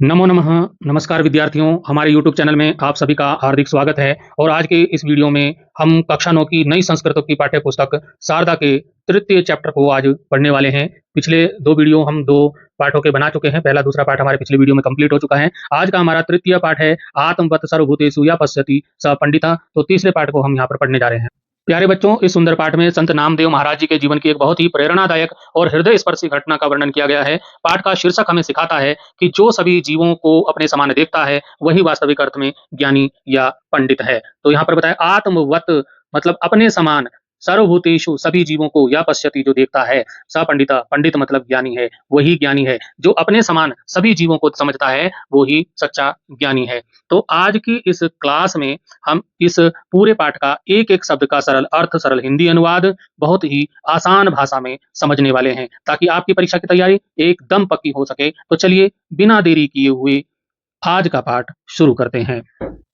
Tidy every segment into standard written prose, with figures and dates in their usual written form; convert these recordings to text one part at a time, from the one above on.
नमो नमः। नमस्कार विद्यार्थियों, हमारे YouTube चैनल में आप सभी का हार्दिक स्वागत है। और आज के इस वीडियो में हम कक्षा 9 की नई संस्कृत की पाठ्य पुस्तक शारदा के तृतीय चैप्टर को आज पढ़ने वाले हैं। पिछले 2 वीडियो हम 2 पाठों के बना चुके हैं। पहला दूसरा पाठ हमारे पिछले वीडियो में कंप्लीट हो चुका है। आज का हमारा तृतीय पाठ है आत्मवत् सर्वभूतेषु या पश्यति स पंडिता। तो तीसरे पाठ को हम यहाँ पर पढ़ने जा रहे हैं। प्यारे बच्चों, इस सुंदर पाठ में संत नामदेव महाराज जी के जीवन की एक बहुत ही प्रेरणादायक और हृदय स्पर्शी घटना का वर्णन किया गया है। पाठ का शीर्षक हमें सिखाता है कि जो सभी जीवों को अपने समान देखता है वही वास्तविक अर्थ में ज्ञानी या पंडित है। तो यहाँ पर बताया आत्मवत् मतलब अपने समान, सर्वभूतेषु सभी जीवों को, या पश्यति जो देखता है, स पंडिता पंडित मतलब ज्ञानी है, वही ज्ञानी है। जो अपने समान सभी जीवों को समझता है वो ही सच्चा ज्ञानी है। तो आज की इस क्लास में हम इस पूरे पाठ का एक एक शब्द का सरल अर्थ, सरल हिंदी अनुवाद बहुत ही आसान भाषा में समझने वाले हैं, ताकि आपकी परीक्षा की तैयारी एकदम पक्की हो सके। तो चलिए बिना देरी किए हुए आज का पाठ शुरू करते हैं।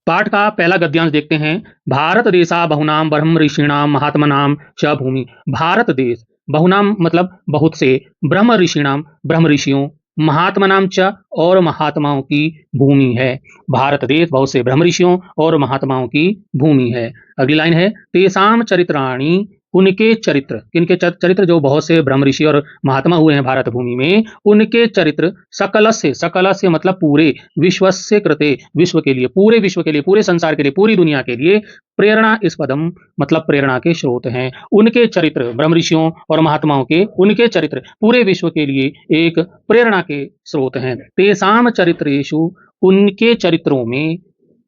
पाठ का पहला गद्यांश देखते हैं। भारत देशा बहुनाम ब्रह्म ऋषिणाम महात्मनाम च भूमि। भारत देश, बहुनाम मतलब बहुत से, ब्रह्म ऋषिणाम ब्रह्म ऋषियों, महात्मनाम च और महात्माओं की भूमि है। भारत देश बहुत से ब्रह्म ऋषियों और महात्माओं की भूमि है। अगली लाइन है तेसाम चरित्राणि, उनके चरित्र, किनके चरित्र, जो बहुत से ब्रह्म ऋषि और महात्मा हुए हैं भारत भूमि में, उनके चरित्र सकलस्य, सकलस्य मतलब पूरे, विश्वस्य कृते विश्व के लिए, पूरे विश्व के लिए, पूरे संसार के लिए, पूरी दुनिया के लिए, प्रेरणा इस पदम मतलब प्रेरणा के स्रोत हैं। उनके चरित्र, ब्रह्म ऋषियों और महात्माओं के उनके चरित्र पूरे विश्व के लिए एक प्रेरणा के स्रोत हैं। तेसाम चरित्रेषु, उनके चरित्रों में,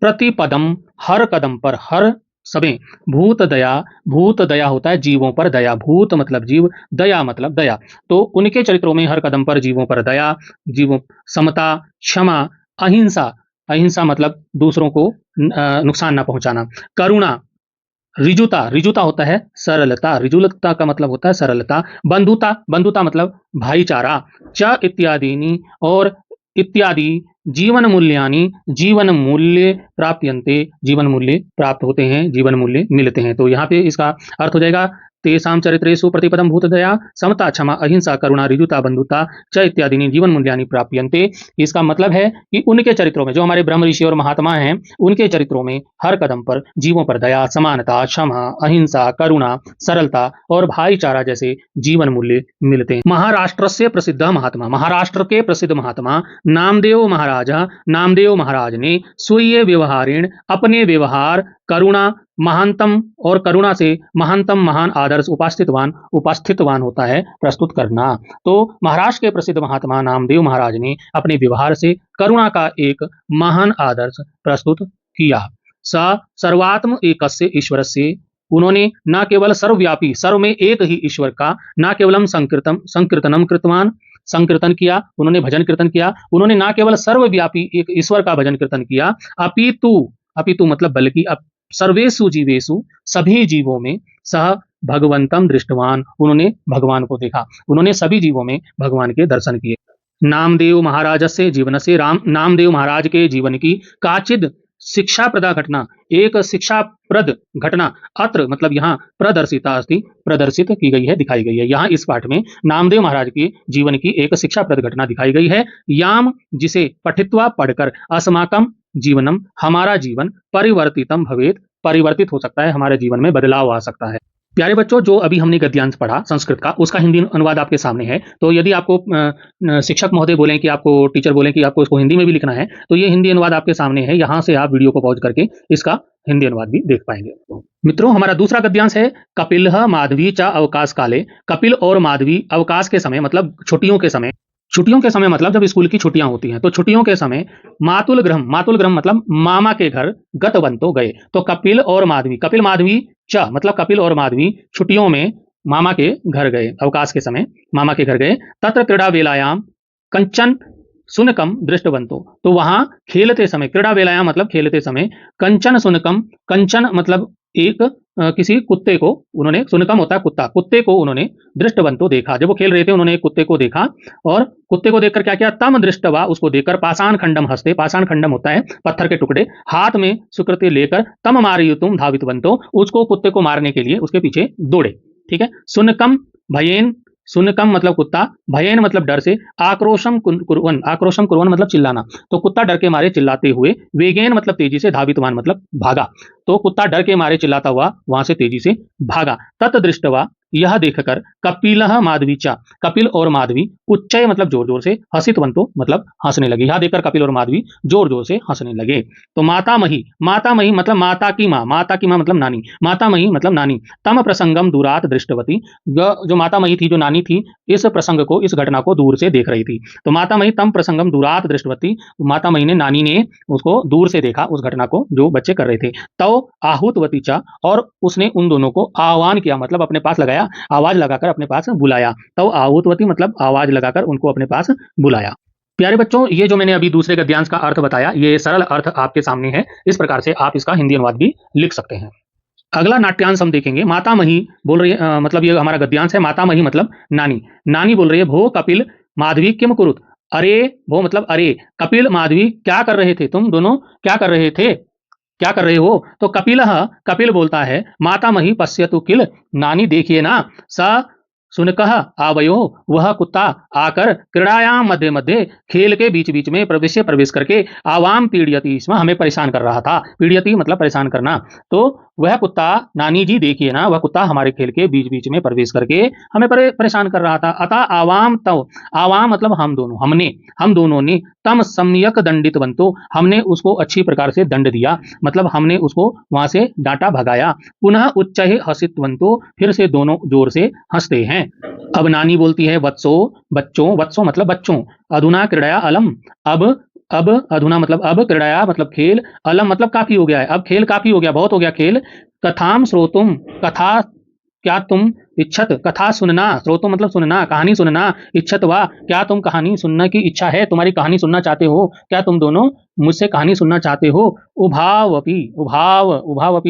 प्रतिपदम हर कदम पर, हर समय, भूत दया, भूत दया होता है जीवों पर दया, भूत मतलब जीव, दया मतलब दया। तो उनके चरित्रों में हर कदम पर जीवों पर दया, जीवों, समता, क्षमा, अहिंसा, अहिंसा मतलब दूसरों को नुकसान ना पहुंचाना, करुणा, ऋजुता, ऋजुता होता है सरलता, ऋजुलता का मतलब होता है सरलता, बंधुता, बंधुता मतलब भाईचारा, च इत्यादि और इत्यादि, जीवन मूल्यानि, जीवन मूल्य प्राप्यन्ते, जीवन मूल्य प्राप्त होते हैं, जीवन मूल्य मिलते हैं। तो यहाँ पे इसका अर्थ हो जाएगा तेषां चरित्रेषु प्रतिपदम भूतदया, समता, क्षमा, अहिंसा, करुणा, ऋजुता, बंधुता च इत्यादि जीवन मूल्यानि प्राप्यन्ते। इसका मतलब है कि उनके चरित्रों में, जो हमारे ब्रह्म ऋषि और महात्मा हैं, उनके चरित्रों में हर कदम पर जीवों पर दया, समानता, क्षमा, अहिंसा, करुणा, सरलता और भाईचारा जैसे जीवन मूल्य मिलते हैं। महाराष्ट्र से प्रसिद्ध महात्मा, महाराष्ट्र के प्रसिद्ध महात्मा नामदेव महाराज, नामदेव महाराज ने स्वीय व्यवहारेण, अपने व्यवहार, करुणा महानतम, और करुणा से महानतम महान आदर्श उपस्थितवान, उपस्थितवान होता है प्रस्तुत करना। तो महाराष्ट्र के प्रसिद्ध महात्मा नामदेव महाराज ने अपने व्यवहार से करुणा का एक महान आदर्श प्रस्तुत किया। स सर्वात्म एकस्य ईश्वरस्य, उन्होंने न केवल सर्वव्यापी, सर्व में एक ही ईश्वर का, न केवलम संकीर्तन, संकीर्तनम कृतवान, संकीर्तन किया, उन्होंने भजन कीर्तन किया, उन्होंने न केवल सर्वव्यापी एक ईश्वर का भजन कीर्तन किया, अपितु, अपितु मतलब बल्कि, सर्वेषु जीवेषु सभी जीवों में, सह भगवंतम दृष्टवान, उन्होंने भगवान को देखा, उन्होंने सभी जीवों में भगवान के दर्शन किए। नामदेव महाराज से जीवन से, नामदेव महाराज के जीवन की काचिद शिक्षा प्रदा घटना, एक शिक्षाप्रद घटना, अत्र मतलब यहाँ प्रदर्शिता अस्ति, प्रदर्शित की गई है, दिखाई गई है। यहाँ इस पाठ में नामदेव महाराज के जीवन की एक शिक्षाप्रद घटना दिखाई गई है। याम, जिसे पठित्वा पढ़कर, अस्माकम जीवनम, हमारा जीवन, परिवर्तितम भवेत, परिवर्तित हो सकता है, हमारे जीवन में बदलाव आ सकता है। प्यारे बच्चों, जो अभी हमने गद्यांश पढ़ा संस्कृत का, उसका हिंदी अनुवाद आपके सामने है। तो यदि आपको शिक्षक महोदय बोलें कि आपको, टीचर बोलें कि आपको इसको हिंदी में भी लिखना है, तो ये हिंदी अनुवाद आपके सामने है। यहाँ से आप वीडियो को पॉज करके इसका हिंदी अनुवाद भी देख पाएंगे। मित्रों, हमारा दूसरा गद्यांश है कपिलः माधवी च अवकाश काले। कपिल और माधवी अवकाश के समय मतलब छुट्टियों के समय, छुट्टियों के समय मतलब जब स्कूल की छुट्टियां होती हैं, तो छुट्टियों के समय मातुल गृह, मातुल गृह मतलब मामा के घर, गतवंतो गए। तो कपिल और माधवी, कपिल माधवी च मतलब कपिल और माधवी छुट्टियों में मामा के घर गए, अवकाश के समय मामा के घर गए। तत्र क्रीड़ा वेलायाम कंचन सुनकम दृष्टवंतो, तो वहां खेलते समय, क्रीड़ा वेलायाम मतलब खेलते समय, कंचन सुनकम, कंचन मतलब एक किसी कुत्ते को उन्होंने, सुनकम होता है कुत्ता, कुत्ते को उन्होंने दृष्टवंतो देखा। जब वो खेल रहे थे उन्होंने एक कुत्ते को देखा, और कुत्ते को देखकर क्या किया, तम दृष्टवा, उसको देखकर, पाषाण खंडम हस्ते, पाषाण खंडम होता है पत्थर के टुकड़े, हाथ में सुकृति लेकर, तम मारयुतुम धावितवंतो, उसको, कुत्ते को मारने के लिए उसके पीछे दौड़े। ठीक है, सुनकम भयेन शुनकम मतलब कुत्ता, भयेन मतलब डर से, आक्रोशम कुर्वन मतलब चिल्लाना। तो कुत्ता डर के मारे चिल्लाते हुए, वेगेन मतलब तेजी से, धावितवान मतलब भागा। तो कुत्ता डर के मारे चिल्लाता हुआ वहां से तेजी से भागा। तत दृष्टवा यह देखकर कपिलः माधवीचा, कपिल और माधवी उच्चय मतलब जोर जोर से, हसितवंतो मतलब हंसने लगे। यह देखकर कपिल और माधवी जोर जोर से हंसने लगे। तो माता मही मतलब माता की माँ, माता की माँ मतलब नानी, माता मही मतलब नानी। तम प्रसंगम दूरात दृष्टवती, जो माता मही थी, जो नानी थी, इस प्रसंग को, इस घटना को दूर से देख रही थी। तो माता मही तम प्रसंगम दूरात दृष्टवती, माता मही ने, नानी ने उसको दूर से देखा, उस घटना को जो बच्चे कर रहे थे। तो आहूतवती चा, और उसने उन दोनों को आह्वान किया मतलब अपने पास लगाया, आवाज लगाकर अपने पास बुलाया। तो आहूतवती मतलब आवाज लगाकर उनको अपने पास बुलाया। प्यारे बच्चों, ये जो मैंने अभी दूसरे गद्यांश का अर्थ बताया, ये सरल अर्थ आपके सामने है। इस प्रकार से आप इसका हिंदी अनुवाद भी लिख सकते हैं। अगला नाट्यांश हम देखेंगे। माता मही बोल रही है, मतलब ये हमारा गद्यांश है। माता मही मतलब नानी, नानी बोल रही है, भो कपिल माधवी किम कुरुत, अरे भो मतलब अरे, कपिल माधवी क्या कर रहे थे, तुम दोनों क्या कर रहे थे, क्या कर रहे हो। तो कपिल बोलता है, माता मही पश्यतु किल, नानी देखिए ना, स सुनकह आवयो, वह कुत्ता आकर क्रीड़ायाम मध्य मध्य, खेल के बीच बीच में प्रवेश करके, आवाम पीड़यति स्म, हमें परेशान कर रहा था। पीड़यति मतलब परेशान करना। तो वह कुत्ता, नानी जी देखिए ना, वह कुत्ता हमारे खेल के बीच बीच में प्रवेश करके हमें परेशान कर रहा था। अतः आवाम तव, आवाम मतलब हम दोनों, हम दोनों ने, तम सम्यक दंडित बंतो, हमने उसको अच्छी प्रकार से दंड दिया, मतलब हमने उसको वहां से डांटा, भगाया। पुनः उच्च हसितवंतो, फिर से दोनों जोर से हंसते हैं। अब नानी बोलती है, वत्सो बच्चों, वत्सो मतलब बच्चों, अधुना क्रीड़या अलम, अब अधुना मतलब अब, क्रीड़या मतलब खेल, अलम मतलब काफी हो गया है, अब खेल काफी हो गया, बहुत हो गया खेल। कथाम श्रोतुम, कथा क्या तुम इच्छत, कथा सुनना, श्रोतुम मतलब सुनना, कहानी सुनना, इच्छत वा क्या तुम कहानी सुनने की इच्छा है, तुम्हारी कहानी सुनना चाहते हो, क्या तुम दोनों मुझसे कहानी सुनना चाहते हो। उभावपी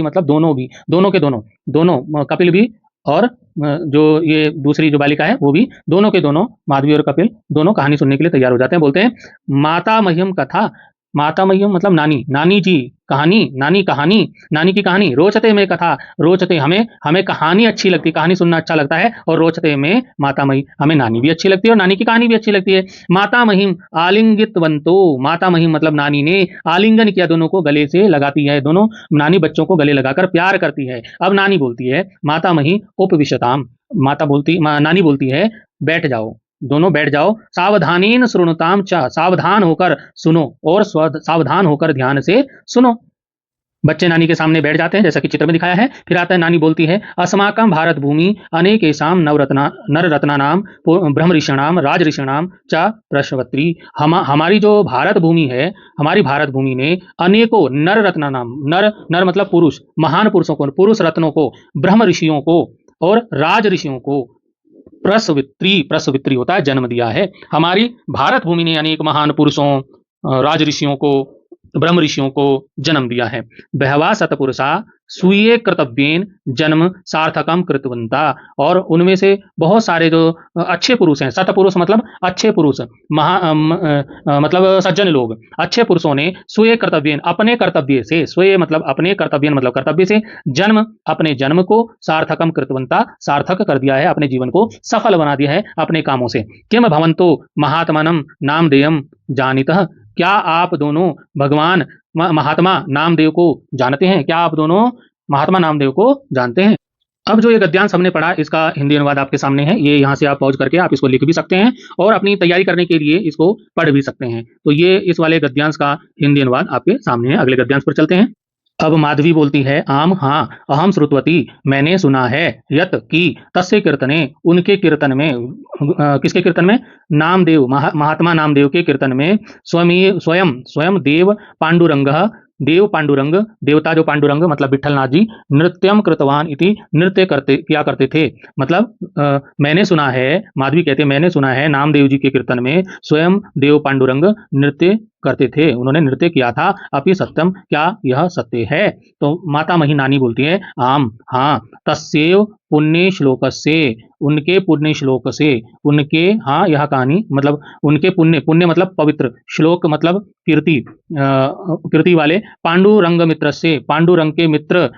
मतलब दोनों भी, दोनों के दोनों, दोनों कपिल भी और जो ये दूसरी जो बालिका है वो भी, दोनों के दोनों, माधवी और कपिल दोनों कहानी सुनने के लिए तैयार हो जाते हैं। बोलते हैं, माता मह्यम कथा, माता मह्यम मतलब नानी, नानी जी कहानी, नानी कहानी, नानी की कहानी, रोचते में कथा, रोचते हमें, हमें कहानी अच्छी लगती है, कहानी सुनना अच्छा लगता है, और रोचते में माता मही, हमें नानी भी अच्छी लगती है और नानी की कहानी भी अच्छी लगती है। माता महिम आलिंगितवंतो, माता महिम मतलब नानी ने आलिंगन किया, दोनों को गले से लगाती है, दोनों नानी बच्चों को गले लगाकर प्यार करती है। अब नानी बोलती है, माता मही उपविशताम, नानी बोलती है, बैठ जाओ, दोनों बैठ जाओ। सावधानीन श्रृणुताम च, सावधान होकर सुनो, और सावधान होकर ध्यान से सुनो। बच्चे नानी के सामने बैठ जाते हैं, जैसा कि चित्र में दिखाया है। फिर आता है, नानी बोलती है, अस्माकं भारत भूमि अनेकेशाम नर रत्ना नाम ब्रह्म ऋषिणाम राज ऋषिणाम च प्रश्वत्री, हमारी जो भारत भूमि है, हमारी भारत भूमि ने अनेकों नर रत्ना नाम, नर नर मतलब पुरुष, महान पुरुषों को, पुरुष रत्नों को, ब्रह्म ऋषियों को और राज ऋषियों को, प्रसवित्री होता है जन्म दिया है। हमारी भारत भूमि ने अनेक महान पुरुषों, राज ऋषियों को, ब्रह्म ऋषियों को जन्म दिया है। बहवा सतपुरुषा स्वीय कर्तव्येन जन्म सार्थकम कृतवंता, और उनमें से बहुत सारे जो अच्छे पुरुष हैं, सतपुरुष मतलब अच्छे पुरुष, मतलब सज्जन लोग, अच्छे पुरुषों ने स्वीय कर्तव्येन अपने कर्तव्य से, स्वीय मतलब अपने, कर्तव्येन मतलब कर्तव्य से, जन्म अपने जन्म को, सार्थकम कृतवंता सार्थक कर दिया है, अपने जीवन को सफल बना दिया है अपने कामों से। किम भवंतो महात्मनम नामधेयम जानितः, क्या आप दोनों भगवान महात्मा नामदेव को जानते हैं, क्या आप दोनों महात्मा नामदेव को जानते हैं। अब जो ये गद्यांश हमने पढ़ा, इसका हिंदी अनुवाद आपके सामने है, ये यहाँ से आप पॉज करके आप इसको लिख भी सकते हैं और अपनी तैयारी करने के लिए इसको पढ़ भी सकते हैं। तो ये इस वाले गद्यांश का हिंदी अनुवाद आपके सामने है। अगले गद्यांश पर चलते हैं। अब माधवी बोलती है, आम हाँ, अहम श्रुतवती, मैंने सुना है, यत की, तस्य कीर्तने, उनके कीर्तन में, किसके कीर्तन में, नामदेव, महात्मा नामदेव के कीर्तन में, स्वयं स्वयं देव पांडुरंग, देव पांडुरंग, देवता जो पांडुरंग मतलब विठलनाथ जी, नृत्यम कृतवान इति, नृत्य करते किया करते थे। मतलब मैंने सुना है, माधवी कहते, मैंने सुना है नामदेव जी के कीर्तन में स्वयं देव पांडुरंग नृत्य करते थे, उन्होंने नृत्य किया था। अपि सत्यम, क्या यह सत्य है। तो माता मही नानी बोलती है, आम हाँ, तस्यैव पुण्य श्लोक से, उनके पुण्य श्लोक से, उनके, हाँ यह कहानी मतलब उनके पुण्य, पुण्य मतलब पवित्र, श्लोक मतलब कीर्ति, कीर्ति वाले, पांडुरंग मित्र से, पांडुरंग के मित्र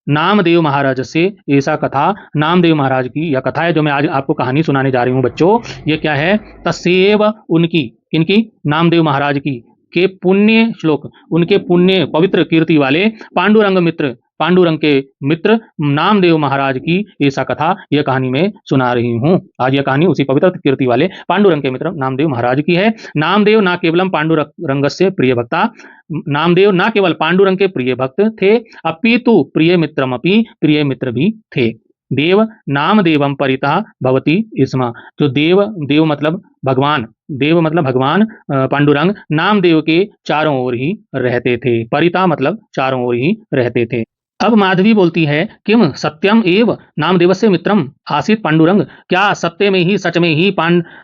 नामदेव महाराज से ऐसा कथा, नामदेव महाराज की यह कथा है जो मैं आज आपको कहानी सुनाने जा रही हूँ बच्चों। ये क्या है? तस्सेव उनकी, किनकी? नामदेव महाराज की, के पुण्य श्लोक, उनके पुण्य पवित्र कीर्ति वाले पांडुरंग मित्र, पांडुरंग के मित्र नामदेव महाराज की ऐसा कथा, यह कहानी में सुना रही हूँ। आज यह कहानी उसी पवित्र कीर्ति वाले पांडुरंग के मित्र नामदेव महाराज की है। नामदेव ना केवलम पांडुरंग से प्रिय भक्ता, नामदेव ना केवल पांडुरंग के प्रिय भक्त थे, अपितु प्रिय मित्रमपि, प्रिय मित्र भी थे। देव नामदेवम परिता भवती स्म, जो देव, देव मतलब भगवान, देव मतलब भगवान, पांडुरंग नामदेव के चारों ओर ही रहते थे। परिता मतलब चारों ओर ही रहते थे। अब माधवी बोलती है, किम सत्यम एव नामदेवस्य मित्रम आसीत पांडुरंग, क्या सत्य में ही, सच में ही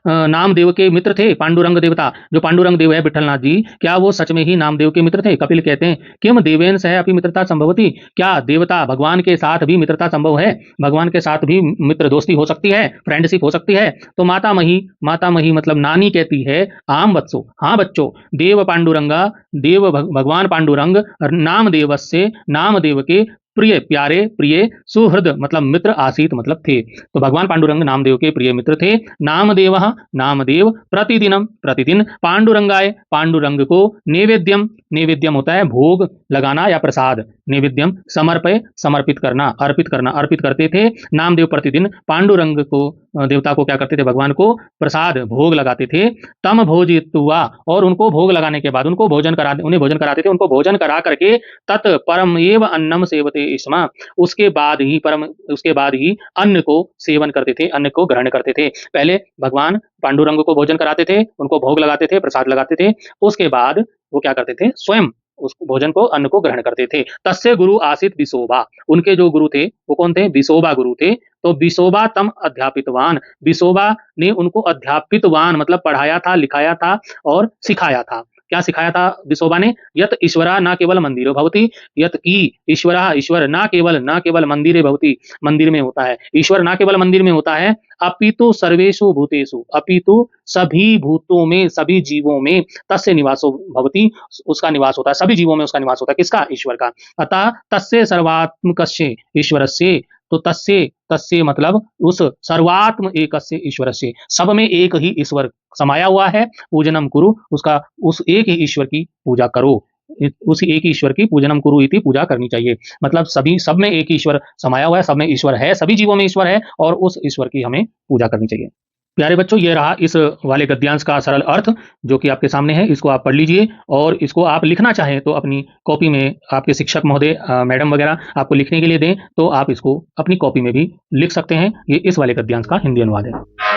नामदेव के मित्र थे पांडुरंग देवता? जो पांडुरंग देव है विठलनाथ जी, क्या वो सच में ही नामदेव के मित्र थे? कपिल कहते हैं, किम देवेन सह अपनी मित्रता संभवती, क्या देवता भगवान के साथ भी मित्रता संभव है? भगवान के साथ भी मित्र दोस्ती हो सकती है, फ्रेंडशिप हो सकती है? तो माता मही मतलब नानी कहती है, आम बच्चों, हाँ बच्चों, देव पांडुरंगा, देव भगवान पांडुरंग नामदेवस्य, नामदेव के प्रिय, प्यारे, प्रिय, सुहृद मतलब मित्र, आसीत मतलब थे। तो भगवान पांडुरंग नामदेव के प्रिय मित्र थे। नामदेव, नामदेव प्रतिदिनम, प्रतिदिन, पांडुरंगाय, पांडुरंग को, नैवेद्यम, नैवेद्यम होता है भोग लगाना या प्रसाद, नैवेद्यम समर्पय, समर्पित करना, अर्पित करना, अर्पित करते थे। नामदेव प्रतिदिन पांडुरंग को, देवता को क्या करते थे? भगवान को प्रसाद, भोग लगाते थे। तम भोजित्वा, और उनको भोग लगाने के बाद उनको भोजन करा, उन्हें भोजन कराते थे, उनको भोजन करा करके तत् परम एव अन्नम सेवते स्म, उसके बाद ही परम, उसके बाद ही अन्न को सेवन करते थे, अन्न को ग्रहण करते थे। पहले भगवान पांडुरंग को भोजन कराते थे, उनको भोग लगाते थे, प्रसाद लगाते थे, उसके बाद वो क्या करते थे? स्वयं उस भोजन को, अन्न को ग्रहण करते थे। तस्य गुरु आसित विशोभा, उनके जो गुरु थे वो कौन थे? विशोभा गुरु थे। तो विशोभा तम अध्यापितवान, विशोभा ने उनको अध्यापितवान मतलब पढ़ाया था, लिखाया था और सिखाया था। क्या सिखाया था विशोभा ने? यत ईश्वरा ना केवल मंदिरो भवति, यत की ईश्वरा, ईश्वर ना केवल मंदिरे भवति, मंदिर में होता है, ईश्वर ना केवल मंदिर में होता है, अपितु सर्वेषु भूतेषु, अपितु सभी भूतों में, सभी जीवों में, तस्य निवासो भवति, उसका निवास होता है, सभी जीवों में उसका निवास होता है। किसका? ईश्वर का। अतः तस्य सर्वात्मकस्य ईश्वरस्य, तो तस्य, तस्य मतलब उस सर्वात्म एकस्य ईश्वरस्य, सब में एक ही ईश्वर समाया हुआ है। पूजनम कुरु, उसका, उस एक ही ईश्वर की पूजा करो, उस एक ईश्वर की पूजनम कुरु इति, पूजा करनी चाहिए। मतलब सभी, सब में एक ईश्वर समाया हुआ है, सब में ईश्वर है, सभी जीवों में ईश्वर है और उस ईश्वर की हमें पूजा करनी चाहिए। प्यारे बच्चों, ये रहा इस वाले गद्यांश का सरल अर्थ जो कि आपके सामने है। इसको आप पढ़ लीजिए और इसको आप लिखना चाहें तो अपनी कॉपी में, आपके शिक्षक महोदय, मैडम वगैरह आपको लिखने के लिए दें तो आप इसको अपनी कॉपी में भी लिख सकते हैं। ये इस वाले गद्यांश का हिंदी अनुवाद है।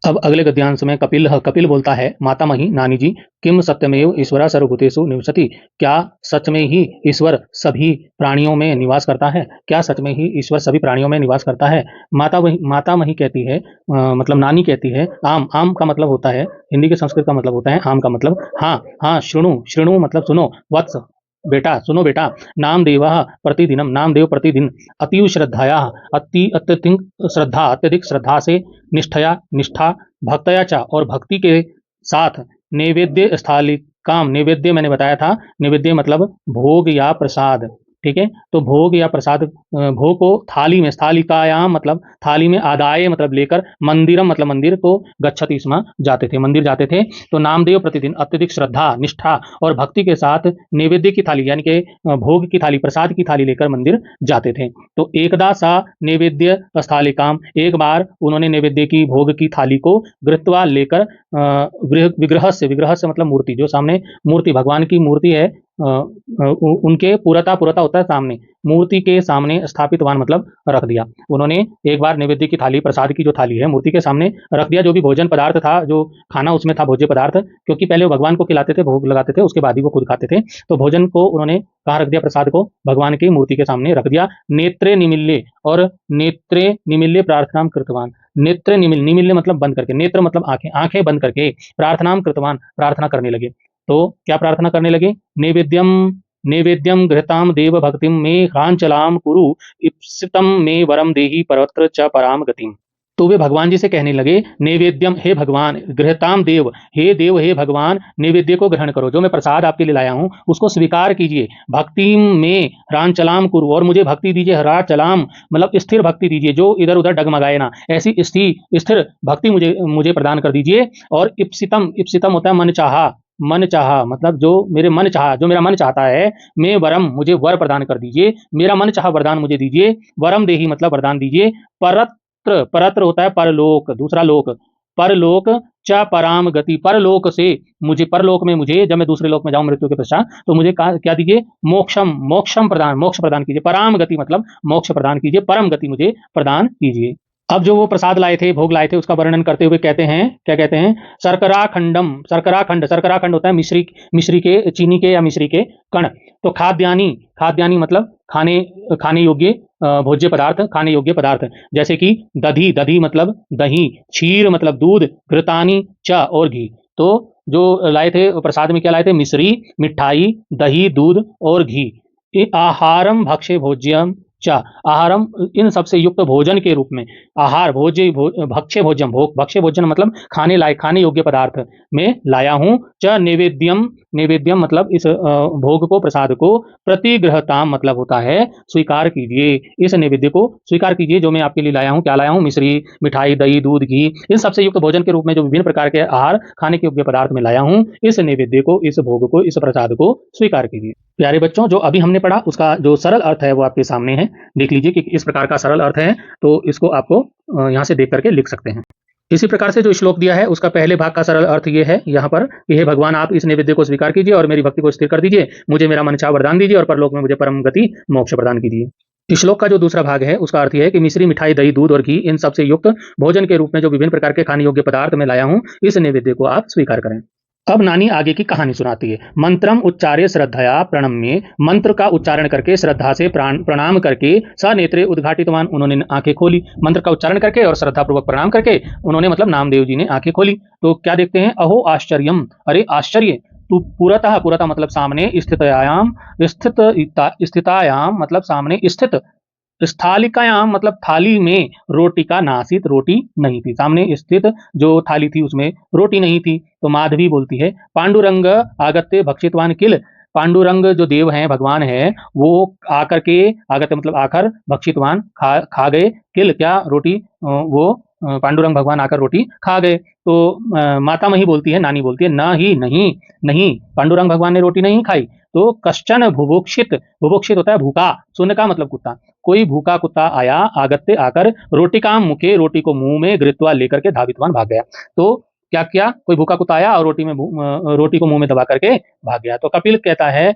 अब अगले गद्यांश में कपिल बोलता है, मातामही, नानी जी, किम सत्यमेव ईश्वरा सर्वभूतेषु निवसति, क्या सच में ही ईश्वर सभी प्राणियों में निवास करता है? क्या सच में ही ईश्वर सभी प्राणियों में निवास करता है? मातामही कहती है, मतलब नानी कहती है, आम, आम का मतलब होता है, हिंदी के संस्कृत का मतलब होता है आम का मतलब हाँ, हाँ, शृणु, शृणु मतलब सुनो, वत्स बेटा, सुनो बेटा, नामदेवः प्रतिदिनम, नामदेव प्रतिदिन, अतीव श्रद्धाया, अत्यधिक श्रद्धा, अत्यधिक श्रद्धा से, निष्ठया, निष्ठा, भक्तया चा, और भक्ति के साथ, नैवेद्य स्थालिकाम, नैवेद्य मैंने बताया था, नैवेद्य मतलब भोग या प्रसाद, ठीक है? तो भोग या प्रसाद, भोग को थाली में, स्थालिकायाम मतलब थाली में, आदाय मतलब लेकर, मंदिरम मतलब मंदिर को, गच्छति स्म जाते थे, मंदिर जाते थे। तो नामदेव प्रतिदिन अत्यधिक श्रद्धा, निष्ठा और भक्ति के साथ नैवेद्य की थाली यानी कि भोग की थाली, प्रसाद की थाली लेकर मंदिर जाते थे। तो एकदा सा नैवेद्य स्थालिकाम, एक बार उन्होंने नैवेद्य की, भोग की थाली को गृहीत्वा लेकर, विग्रह से मतलब मूर्ति, जो सामने मूर्ति, भगवान की मूर्ति है, उनके पुरता होता है सामने, मूर्ति के सामने स्थापितवान मतलब रख दिया। उन्होंने एक बार नैवेद्य की थाली, प्रसाद की जो थाली है, मूर्ति के सामने रख दिया, जो भी भोजन पदार्थ था, जो खाना उसमें था, भोज्य पदार्थ, क्योंकि पहले वो भगवान को खिलाते थे, भोग लगाते थे, उसके बाद ही वो खुद खाते थे। तो भोजन को उन्होंने कहाँ रख दिया? प्रसाद को भगवान की मूर्ति के सामने रख दिया। नेत्रे निमिल्ले, और नेत्रे निमिल्ले प्रार्थना कृतवान, नेत्र निमिल्ले मतलब बंद करके, नेत्र मतलब आंखें, आंखें बंद करके, प्रार्थना कृतवान प्रार्थना करने लगे। तो क्या प्रार्थना करने लगे? नैवेद्यम घृताम देव भक्तिम मे ह्रांचलाम कुरु, इप्सितम मे वरम देहि परत्र च पराम गतिम। तो वे भगवान जी से कहने लगे, नैवेद्यम, हे भगवान, गृहताम देव, हे देव, हे भगवान, नैवेद्य को ग्रहण करो, जो मैं प्रसाद आपके लिए लाया हूँ उसको स्वीकार कीजिए। भक्ति में रांचलाम कुरु, और मुझे भक्ति दीजिए, हराचलाम मतलब स्थिर भक्ति दीजिए, जो इधर उधर डगमगाए ना, ऐसी स्थिर भक्ति मुझे मुझे प्रदान कर दीजिए। और इप्सितम, इप्सितम होता है मन चाहा, मन चाहा मतलब जो मेरे मन चाहा, जो मेरा मन चाहता है, मैं वरम, मुझे वर प्रदान कर दीजिए, मेरा मन चाहा वरदान मुझे दीजिए। वरम देही मतलब वरदान दीजिए। परत्र, परत्र होता है परलोक, दूसरा लोक, परलोक च पराम गति, परलोक से मुझे, परलोक में मुझे, जब मैं दूसरे लोक में जाऊं मृत्यु के पश्चात, तो मुझे क्या दीजिए, मोक्षम, मोक्षम प्रदान, मोक्ष प्रदान कीजिए। पराम गति मतलब मोक्ष प्रदान कीजिए, परम गति मुझे प्रदान कीजिए। अब जो वो प्रसाद लाए थे, भोग लाए थे, उसका वर्णन करते हुए कहते हैं, क्या कहते हैं, शर्करा खंडम, शर्करा खंड, शर्करा खंड होता है मिश्री, मिश्री के, चीनी के या मिश्री के कण। तो खाद्यानी, खाद्यानी मतलब खाने योग्य भोज्य पदार्थ, खाने योग्य पदार्थ, जैसे कि दधी, दधी मतलब दही, क्षीर मतलब दूध, घृतानी च और घी। तो जो लाए थे प्रसाद में क्या लाए थे, मिश्री, मिठाई, दही, दूध और घी। आहारम भक्ष्य भोज्यम च, आहारम इन सबसे युक्त भोजन के रूप में, आहार भोज्य भक्ष्य भोज्यम, भक्ष्य भोजन मतलब खाने लायक, खाने योग्य पदार्थ में लाया हूं। च नैवेद्यम, नैवेद्यम मतलब इस भोग को, प्रसाद को, प्रतिग्रहताम मतलब होता है स्वीकार कीजिए, इस नैवेद्य को स्वीकार कीजिए जो मैं आपके लिए लाया हूं। क्या लाया हूं, मिश्री, मिठाई, दही, दूध, घी, इन सबसे युक्त भोजन के रूप में जो विभिन्न प्रकार के आहार खाने के योग्य पदार्थ में लाया हूं, इस नैवेद्य को, इस भोग को, इस प्रसाद को स्वीकार कीजिए। प्यारे बच्चों, जो अभी हमने पढ़ा उसका जो सरल अर्थ है वो आपके सामने है, देख लीजिए कि इस प्रकार का सरल अर्थ है, तो इसको आपको यहाँ से देख करके लिख सकते हैं। इसी प्रकार से जो श्लोक दिया है उसका पहले भाग का सरल अर्थ ये है यहाँ पर कि हे भगवान, आप इस नैवेद्य को स्वीकार कीजिए और मेरी भक्ति को स्थिर कर दीजिए, मुझे मेरा मनचाहा वरदान दीजिए और परलोक में मुझे परम गति मोक्ष प्रदान कीजिए। इस श्लोक का जो दूसरा भाग है उसका अर्थ यह है कि मिश्री, मिठाई, दही, दूध और घी, इन सबसे युक्त भोजन के रूप में जो विभिन्न प्रकार के खाने योग्य पदार्थ में लाया हूं, इस नैवेद्य को आप स्वीकार करें। अब नानी आगे की कहानी सुनाती है। मंत्रम उच्चार्य श्रद्धया प्रणम्य, मंत्र का उच्चारण करके, श्रद्धा से प्रणाम करके, सनेत्रे उद्घाटितवान, उन्होंने आंखें खोली। मंत्र का उच्चारण करके और श्रद्धा पूर्वक प्रणाम करके उन्होंने मतलब नामदेव जी ने आंखें खोली। तो क्या देखते हैं, अहो आश्चर्यम, अरे आश्चर्य, तू पुरतः, पुरतः मतलब सामने, स्थितायाम, स्थितायाम मतलब सामने स्थित, स्थालिकायाम मतलब थाली में, रोटी का नासित, रोटी नहीं थी, सामने स्थित जो थाली थी उसमें रोटी नहीं थी। तो माधवी बोलती है, पांडुरंग आगत्य भक्षितवान किल, पांडुरंग जो देव हैं, भगवान है, वो आकर के, आगत्य मतलब आकर, भक्षितवान खा गए, किल क्या, रोटी, वो पांडुरंग भगवान आकर रोटी खा गए। तो माता मही बोलती है, नानी बोलती है, न ही, नहीं, नहीं, पांडुरंग भगवान ने रोटी नहीं खाई। तो कश्चन भुभुक्षित, भुभुक्षित होता है भूखा, सुन का मतलब कुत्ता, कोई भूखा कुत्ता आया, आगत्य आकर, रोटिकाम मुखे, रोटी को मुंह में गृहीत्वा लेकर के धावितवान भाग गया। तो क्या किया, कोई भूखा कुत्ता आया और रोटी को मुंह में दबा करके भाग गया। तो कपिल कहता है,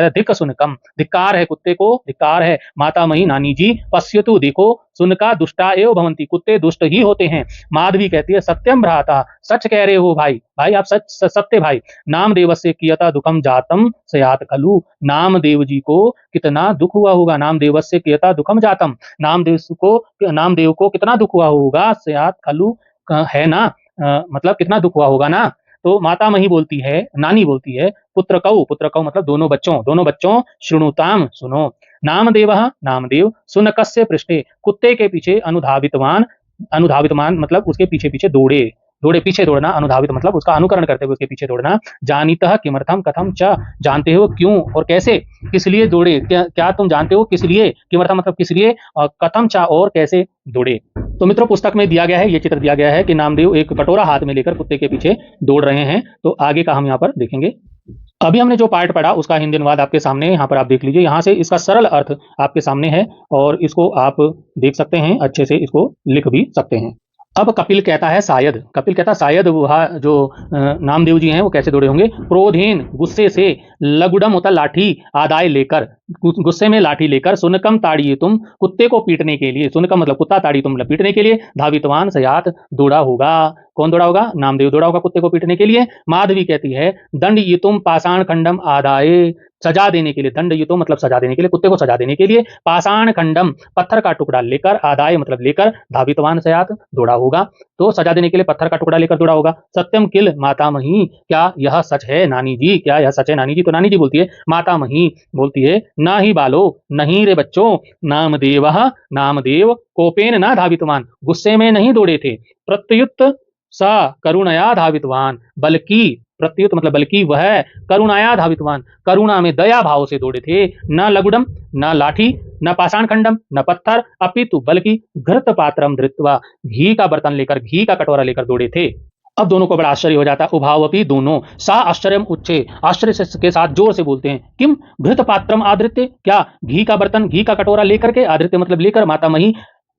धिक् सुनकम, धिक्कार है कुत्ते को, धिक्कार है। माता मही, नानी जी, पश्यतु, देखो, सुनका दुष्टा एव भवंती, कुत्ते दुष्ट ही होते हैं। माधवी कहती है, सत्यम भ्राता, सच कह रहे हो भाई, भाई आप सच, सत्य भाई। नामदेवस्य कियता दुखम जातम सयात खलु, नामदेव जी को कितना दुख हुआ होगा, नामदेवस्य कियता दुखम जातम, नामदेव को कितना दुख हुआ होगा, सयात खलु है ना, मतलब कितना दुख हुआ होगा ना। तो माता मही बोलती है, नानी बोलती है, पुत्र कौ मतलब दोनों बच्चों, श्रृणुताम सुनो, नामदेव, नामदेव, सुनकस्य पृष्ठे, कुत्ते के पीछे, अनुधावितवान, अनुधावितमान मतलब उसके पीछे पीछे दौड़े, पीछे दौड़ना, अनुधावित मतलब उसका अनुकरण करते हुए उसके पीछे दौड़ना। जानीतः किमर्थम कथम च, जानते हो क्यों और कैसे, किस लिए दौड़े, क्या तुम जानते हो किस लिए, किमर्थम मतलब किस लिए, और कथम च और कैसे दौड़े। तो मित्रों, पुस्तक में दिया गया है, ये चित्र दिया गया है कि नामदेव एक कटोरा हाथ में लेकर कुत्ते के पीछे दौड़ रहे हैं। तो आगे का हम यहाँ पर देखेंगे। अभी हमने जो पार्ट पढ़ा उसका हिंदी अनुवाद आपके सामने, यहाँ पर आप देख लीजिए, यहाँ से इसका सरल अर्थ आपके सामने है और इसको आप देख सकते हैं, अच्छे से इसको लिख भी सकते हैं। अब कपिल कहता है शायद, कपिल कहता है शायद वह जो नामदेव जी हैं वो कैसे दौड़े होंगे, क्रोधेन गुस्से से, लगुडम होता लाठी, आदाय लेकर, गुस्से में लाठी लेकर, सुनकम ताड़िए तुम, कुत्ते को पीटने के लिए, सुनकम मतलब कुत्ता, ताड़ी तुम पीटने के लिए, धावितवान सयात दौड़ा होगा। कौन दौड़ा होगा, नामदेव दौड़ा होगा कुत्ते को पीटने के लिए। माधवी कहती है, दंड ये तुम पाषाण खंडम आदाय, सजा देने के लिए, दंड युतो मतलब सजा देने के लिए, कुत्ते को सजा देने के लिए, पाषाण खंडम पत्थर का टुकड़ा लेकर, आदाय मतलब लेकर, धावितवान सयात दौड़ा होगा। तो सजा देने के लिए पत्थर का टुकड़ा लेकर दौड़ा होगा। सत्यम किल मातामही, क्या यह सच है नानी जी, क्या यह सच है नानी जी। तो नानी जी बोलती है, माता मही बोलती है, ना ही बालो, नहीं रे बच्चों, नामदेव कोपेन ना धावितवान, गुस्से में नहीं दौड़े थे, प्रत्युत सा करुणया धावितवान, बल्कि प्रत्युत मतलब बल्कि वह करुणाया धावितवान, करुणा में दया भाव से दौड़े थे, न लगुडम, न लाठी, न पाषाण खंडम, न पत्थर, अपितु बल्कि घृत पात्रम धृत्वा, घी का बर्तन लेकर, घी का कटोरा लेकर दौड़े थे। अब दोनों को बड़ा आश्चर्य हो जाता है। उभावपी दोनों, सा आश्चर्यम उच्चे, आश्चर्य के साथ जोर से बोलते हैं, किम घृत पात्रम आदृत्य, क्या घी का बर्तन, घी का कटोरा लेकर के, आदृत्य मतलब लेकर, माता मही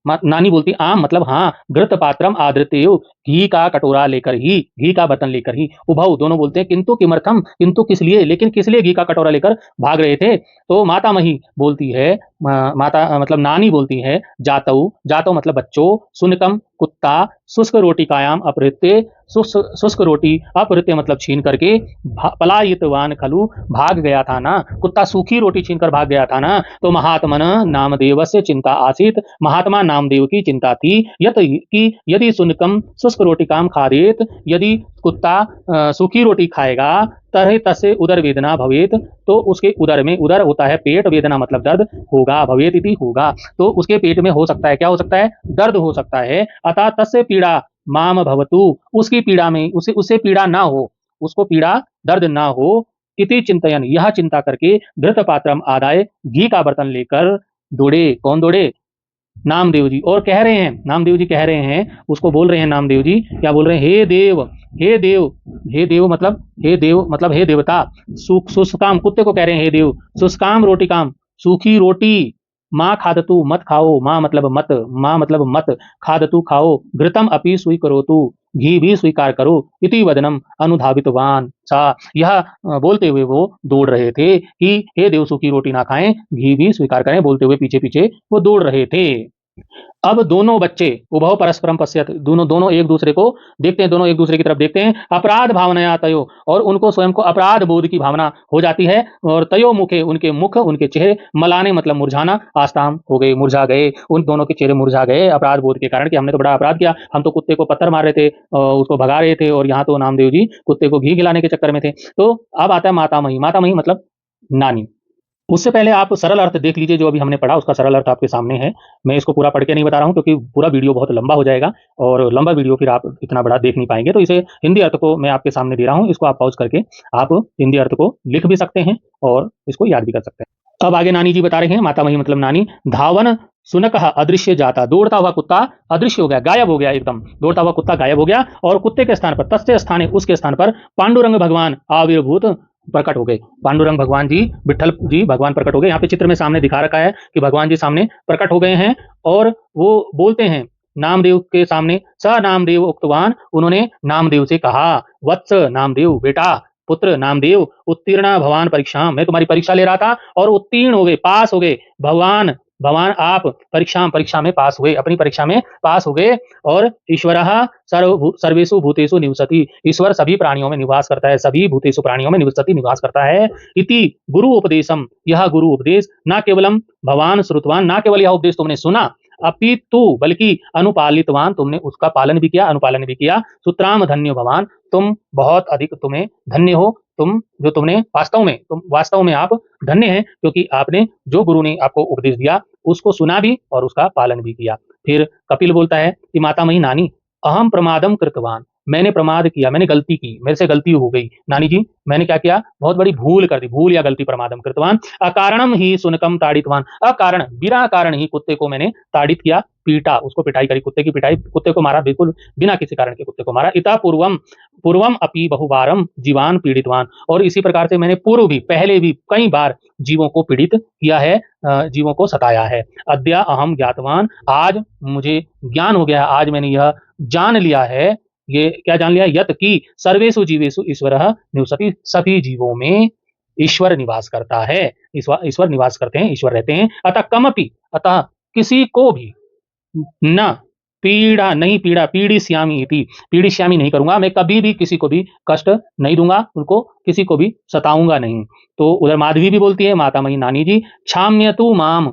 नानी बोलती आम मतलब हाँ, घृत पात्रम आदृत्य, घी का कटोरा लेकर ही, घी का बर्तन लेकर ही। उभव दोनों बोलते हैं, किंतु किमर्थम, किंतु किस लिए, लेकिन किस लिए घी का कटोरा लेकर भाग रहे थे। तो माता मही बोलती है, माता मतलब नानी बोलती है, जातौ, जातौ मतलब बच्चों, सुनकम कुत्ता, शुष्क रोटी कायाम अपहृत्य, शुष्क रोटी अपहृत्य मतलब छीन करके, पलायितवान खलु भाग गया था ना, कुत्ता सूखी रोटी छीन कर भाग गया था ना। तो महात्मन नामदेव से चिंता आसीत, महात्मा नामदेव की चिंता थी, यत कि यदि सुनकम शुष्क रोटी काम खादेत, यदि कुत्ता सूखी रोटी खाएगा, तरह तसे उदर वेदना भवेत, तो उसके उदर में, उदर होता है पेट, वेदना मतलब दर्द, होगा, भवेत इति होगा, तो उसके पेट में हो सकता है, क्या हो सकता है, दर्द हो सकता है। अतः तस्य पीड़ा माम भवतु, उसकी पीड़ा में, उसे पीड़ा ना हो, उसको पीड़ा दर्द ना हो, इति चिंतयन यह चिंता करके, घृत पात्रम आदाय, घी का बर्तन लेकर दौड़े। कौन दौड़े, नामदेव जी। और कह रहे हैं, नामदेव जी कह रहे हैं, उसको बोल रहे हैं नामदेव जी, क्या बोल रहे हैं, हे देव, हे देव, हे देव मतलब, हे देव मतलब हे देवता, सुस्काम, कुत्ते को कह रहे हैं हे देव, सुस्काम रोटी काम, सूखी रोटी, माँ खादतु मत खाओ, माँ मतलब मत, माँ मतलब मत, खादतु खाओ, घृतम अपि स्वीकरोतु, घी भी स्वीकार करो, इति वदनम अनुधावितवान सा, यह बोलते हुए वो दौड़ रहे थे कि हे देव सूखी रोटी ना खाएं, घी भी स्वीकार करें, बोलते हुए पीछे पीछे वो दौड़ रहे थे। अब दोनों बच्चे उभव परस्परम पश्यत, दोनों दोनों एक दूसरे को देखते हैं, दोनों एक दूसरे की तरफ देखते हैं, अपराध भावनाया तयो, और उनको स्वयं को अपराध बोध की भावना हो जाती है, और तयो मुखे, उनके मुख, उनके चेहरे, मलाने मतलब मुरझाना, आस्ताम हो गए, मुरझा गए, उन दोनों के चेहरे मुरझा गए अपराध बोध के कारण कि हमने तो बड़ा अपराध किया, हम तो कुत्ते को पत्थर मार रहे थे, उसको भगा रहे थे, और यहाँ तो नामदेव जी कुत्ते को घी खिलाने के चक्कर में थे। तो अब आता है माता मही, माता मही मतलब नानी। उससे पहले आप सरल अर्थ देख लीजिए, जो अभी हमने पढ़ा उसका सरल अर्थ आपके सामने है। मैं इसको पूरा पढ़ के नहीं बता रहा हूँ, क्योंकि पूरा वीडियो बहुत लंबा हो जाएगा, और लंबा वीडियो फिर आप इतना बड़ा देख नहीं पाएंगे, तो इसे हिंदी अर्थ को मैं आपके सामने दे रहा हूँ, इसको आप पॉज करके आप हिंदी अर्थ को लिख भी सकते हैं और इसको याद भी कर सकते हैं। अब आगे नानी जी बता रहे हैं, माता मही मतलब नानी, धावन सुनक अदृश्य जाता, दौड़ता हुआ कुत्ता अदृश्य हो गया, गायब हो गया, एकदम दौड़ता हुआ कुत्ता गायब हो गया, और कुत्ते के स्थान पर, तस्य स्थाने, उसके स्थान पर, पांडुरंग भगवान आविर्भूत प्रकट हो गए। पांडुरंग भगवान जी, विठल जी भगवान प्रकट हो गए। यहाँ पे चित्र में सामने दिखा रखा है कि भगवान जी सामने प्रकट हो गए हैं, और वो बोलते हैं नामदेव के सामने, स नामदेव उक्तवान, उन्होंने नामदेव से कहा, वत्स नामदेव बेटा, पुत्र नामदेव, उत्तीर्ण भगवान परीक्षा, मैं तुम्हारी परीक्षा ले रहा था और उत्तीर्ण हो गए, पास हो गए, भगवान भगवान आप परीक्षा में पास हुए, अपनी परीक्षा में पास हो गए, और ईश्वर सर्वेषु भूतेषु निवसति, ईश्वर सभी प्राणियों में निवास करता है, सभी भूतेषु प्राणियों में निवसति निवास करता है। इति गुरु उपदेशम, यह गुरु उपदेश, ना केवलम भगवान श्रुतवान, ना केवल यह उपदेश तुमने सुना, अपितु बल्कि अनुपालितवान, तुमने उसका पालन भी किया, अनुपालन भी किया, सुत्राम धन्य भगवान, तुम बहुत अधिक, तुम्हें धन्य हो, तुम जो तुमने वास्तव में आप धन्य हैं, क्योंकि आपने जो गुरु ने आपको उपदेश दिया उसको सुना भी और उसका पालन भी किया। फिर कपिल बोलता है कि माता मही नानी, अहम प्रमादम कृतवान, मैंने प्रमाद किया, मैंने गलती की, मेरे से गलती हो गई नानी जी, मैंने क्या किया, बहुत बड़ी भूल कर दी, भूल या गलती, प्रमादम कृतवान, अकारणम ही सुनकम ताड़ितवान, अकारण बिना कारण ही कुत्ते को मैंने ताड़ित किया, पीटा, उसको पिटाई करी, कुत्ते की पिटाई, कुत्ते को मारा, बिल्कुल बिना किसी कारण के कुत्ते को मारा। इता पूर्वम पूर्वम अपि बहुबारम जीवान पीड़ितवान, और इसी प्रकार से मैंने पूर्व भी, पहले भी कई बार जीवों को पीड़ित किया है, जीवों को सताया है। अद्या अहम ज्ञातवान, आज मुझे ज्ञान हो गया, आज मैंने यह जान लिया है, ये क्या जान लिया, यत की सर्वेषु जीवेषु ईश्वर निवसति, सभी जीवों में ईश्वर निवास करता है, ईश्वर निवास करते हैं, ईश्वर रहते हैं। अतः कमपि, अतः किसी को भी, न पीड़ा नहीं, पीड़ा पीड़िष्यामि इति, पीड़िष्यामि नहीं करूंगा, मैं कभी भी किसी को भी कष्ट नहीं दूंगा, उनको किसी को भी सताऊंगा नहीं। तो उधर माधवी भी बोलती है, माता मही नानी जी, क्षाम्यतु माम,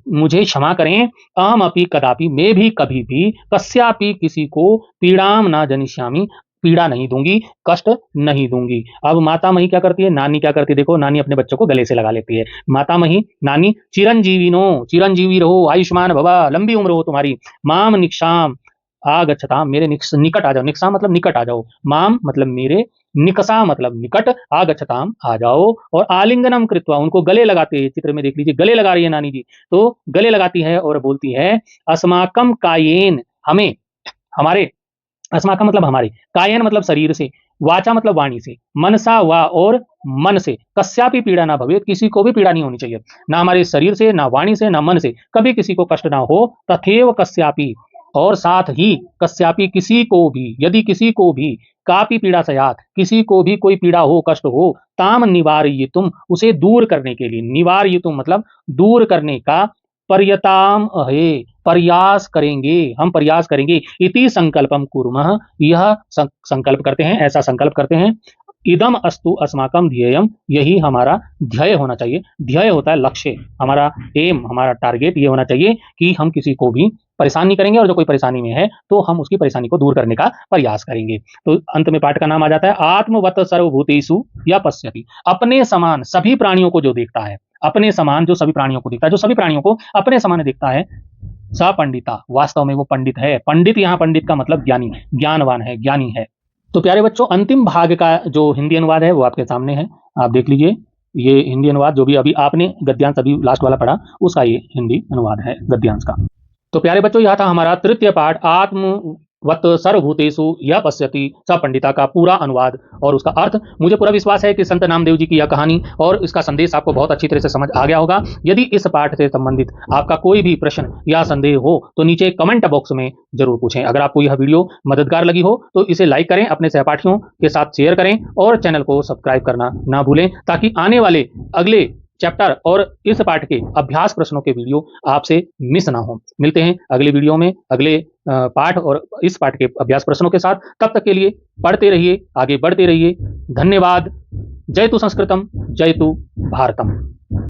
मुझे क्षमा करें, अहम अपि कदापि, मैं भी कभी भी, कस्यापि किसी को, पीड़ाम ना जनिष्यामि, पीड़ा नहीं दूंगी, कष्ट नहीं दूंगी। अब माता मही क्या करती है, नानी क्या करती है, देखो नानी अपने बच्चों को गले से लगा लेती है। माता मही, नानी, चिरंजीविनो, चिरंजीवी रहो, आयुष्मान भवा, लंबी उम्र हो तुम्हारी। माम निक्षाम आगच्छताम, मेरे निकट आ जाओ। निक्षाम मतलब निकट आ जाओ, माम मतलब मेरे, निकसा मतलब निकट, आगच्छताम आ जाओ। और आलिंगनम कृत्वा, उनको गले लगाते हैं। चित्र में देख लीजिए, गले लगा रही है नानी जी, तो गले लगाती है और बोलती है अस्माकम कायेन, हमें, हमारे, अस्माकम मतलब हमारे, कायन मतलब शरीर से, वाचा मतलब वाणी से, मनसा वा और मन से, कस्यापि पीड़ा ना भवेत, किसी को भी पीड़ा नहीं होनी चाहिए, ना हमारे शरीर से, ना वाणी से, ना मन से, कभी किसी को कष्ट ना हो। तथेव कस्यापि, और साथ ही कस्यापि किसी को भी, यदि किसी को भी, कापि पीड़ा सयात, किसी को भी कोई पीड़ा हो, कष्ट हो, ताम निवारयितुम, उसे दूर करने के लिए, निवारयितुम मतलब दूर करने का, पर्यताम अहे, प्रयास करेंगे, हम प्रयास करेंगे। इति संकल्पम कुर्मः, यह संकल्प करते हैं, ऐसा संकल्प करते हैं। इदम अस्तु अस्माकम ध्येयम, यही हमारा ध्येय होना चाहिए। ध्येय होता है लक्ष्य, हमारा एम, हमारा टारगेट ये होना चाहिए कि हम किसी को भी परेशान नहीं करेंगे, और जो कोई परेशानी में है तो हम उसकी परेशानी को दूर करने का प्रयास करेंगे। तो अंत में पाठ का नाम आ जाता है आत्मवत सर्वभूतेषु या पश्यति, अपने समान सभी प्राणियों को जो देखता है, अपने समान जो सभी प्राणियों को देखता है, जो सभी प्राणियों को अपने समान देखता है, स पंडिता, वास्तव में वो पंडित है। पंडित, यहाँ पंडित का मतलब ज्ञानी, ज्ञानवान है, ज्ञानी है। तो प्यारे बच्चों, अंतिम भाग का जो हिंदी अनुवाद है वो आपके सामने है, आप देख लीजिए। ये हिंदी अनुवाद जो भी अभी आपने गद्यांश अभी लास्ट वाला पढ़ा, उसका ये हिंदी अनुवाद है गद्यांश का। तो प्यारे बच्चों, यह था हमारा तृतीय पाठ आत्मवत सर्वभूतेषु यह पश्यति स पंडिता का पूरा अनुवाद और उसका अर्थ। मुझे पूरा विश्वास है कि संत नामदेव जी की यह कहानी और इसका संदेश आपको बहुत अच्छी तरह से समझ आ गया होगा। यदि इस पाठ से संबंधित आपका कोई भी प्रश्न या संदेह हो तो नीचे कमेंट बॉक्स में जरूर पूछें। अगर आपको यह वीडियो मददगार लगी हो तो इसे लाइक करें, अपने सहपाठियों के साथ शेयर करें और चैनल को सब्सक्राइब करना ना भूलें, ताकि आने वाले अगले चैप्टर और इस पाठ के अभ्यास प्रश्नों के वीडियो आपसे मिस ना हो। मिलते हैं अगले वीडियो में अगले पाठ और इस पाठ के अभ्यास प्रश्नों के साथ। तब तक के लिए पढ़ते रहिए, आगे बढ़ते रहिए। धन्यवाद। जय तु संस्कृतम, जय तु भारतम।